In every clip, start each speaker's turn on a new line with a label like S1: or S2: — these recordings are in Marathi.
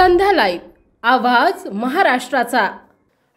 S1: संध्या लाईव्ह, आवाज महाराष्ट्राचा।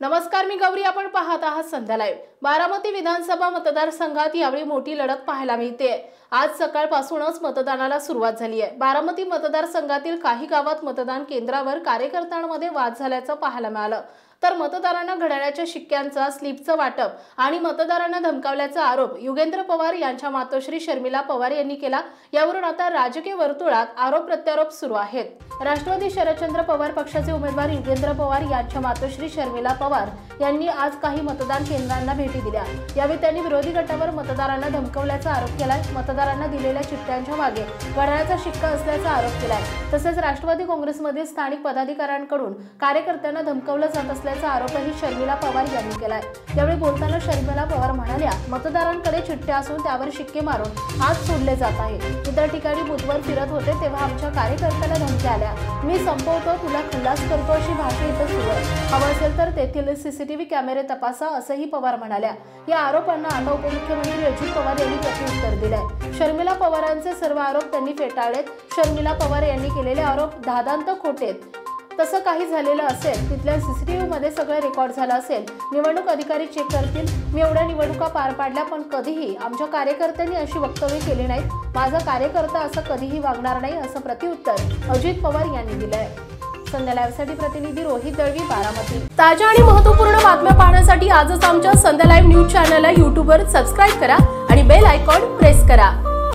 S1: नमस्कार, मी गौरी, आपण पाहत आहात संध्या लाईव्ह। बारामती विधानसभा मतदारसंघात यावेळी मोठी लढत पाहायला मिळते। आज सकाळपासूनच मतदानाला सुरुवात झाली आहे। बारामती मतदारसंघातील काही गावात मतदान केंद्रावर कार्यकर्त्यांमध्ये वाद झाल्याचं पाहायला मिळालं, तर मतदारांना घड्याळाच्या शिक्क्यांचा स्लिपचं वाटप आणि मतदारांना धमकावल्याचा आरोप युगेंद्र पवार यांच्या मातोश्री शर्मिला पवार यांनी केला। यावरून आता राजकीय वर्तुळात आरोप प्रत्यारोप सुरू आहेत। राष्ट्रवादी शरदचंद्र पवार पक्षाचे उमेदवार युगेंद्र पवार यांच्या मातोश्री शर्मिला पवार यांनी आज काही मतदान केंद्रांना भेटी दिल्या। यावेळी त्यांनी विरोधी गटावर मतदारांना धमकावल्याचा आरोप केलाय। मतदारांना दिलेल्या चिठ्ठ्यांच्या मागे घड्याळाचा शिक्का असल्याचा आरोप केलाय। तसेच राष्ट्रवादी काँग्रेसमधील स्थानिक पदाधिकाऱ्यांकडून कार्यकर्त्यांना धमकावलं जात असल्याचा आरोपही शर्मिला पवार यांनी केलाय। यावेळी बोलताना शर्मिला पवार म्हणाल्या, मतदारांकडे चिठ्ठ्या असून त्यावर शिक्के मारून हात सोडले जात आहे। इतर ठिकाणी बुथवर फिरत होते तेव्हा आमच्या कार्यकर्त्याला धमक्या आल्या, मी संपवतो, तुला खल्लास करतो अशी भाषा इथं सुरू आहे। हवं असेल तर तेथील सीसीटीव्ही कॅमेरे तपासा असंही पवार म्हणाल्या। या आरोपांना आता उपमुख्यमंत्री अजित पवार यांनी प्रत्युत्तर दिलंय। शर्मिला पवारांचे सर्व आरोप त्यांनी फेटाळलेत। शर्मिला पवार यांनी केलेले आरोप दादांत खोटेत। तसं काही झालेलं असेल, तिथल्या सीसीटीव्ही मध्ये सगळं रेकॉर्ड झालं असेल, निवडणूक अधिकारी चेक करतील। मी एवढ्या निवडणुका पार पाडल्या, पण कधीही आमच्या कार्यकर्त्यांनी अशी वक्तव्य केली नाहीत। माझा कार्यकर्ता असं कधीही वागणार नाही असं प्रत्युत्तर अजित पवार यांनी दिलंय। संध्या लाईव्हसाठी प्रतिनिधी रोहित दळवी, बारामती। ताज्या आणि महत्त्वपूर्ण बातम्या पाहण्यासाठी आजच आमच्या संध्या लाईव्ह न्यूज चॅनलला YouTube वर सबस्क्राईब करा आणि बेल आयकॉन प्रेस करा।